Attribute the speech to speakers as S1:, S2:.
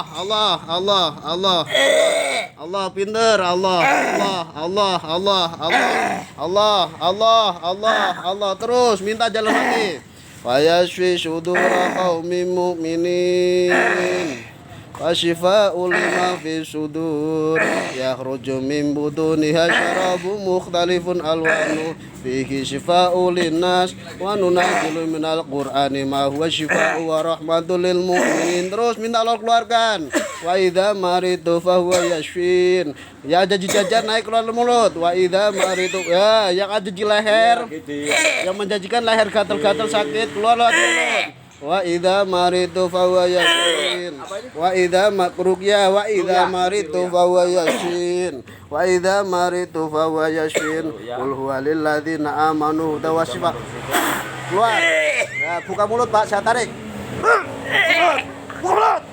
S1: Allah, Allah, Allah, Allah pinter, Allah, Allah, Allah, Allah, Allah, Allah, Allah, Allah, Allah, terus minta jalan hati. Wa yashfi sudura qaumin mu'minin. Wasyifa'u lima fi sudur yakhruju min buduniha syarabun mukhtalifun alwanu fihi syifa'u linnas wa nunazzilu minal qur'ani ma huwa syifa'u wa rahmatul lil mu'minin. Terus minta Allah keluarkan. Wa idza maritu fa huwa yashfin. Ya jajan naik keluar mulut. Wa idza maritu, ya yang ada di leher, yang menjanjikan leher gatal-gatal sakit keluar lewat mulut. Wa idza maritu fa huwa yashfin. Wa idza makruqya wa idza maritu fa huwa yashfin. Wa idza maritu fa huwa yashfin. Qul huwa lil ladzina amanu tawashifa. Keluar. Ya, buka mulut, Pak, saya tarik. Mulut.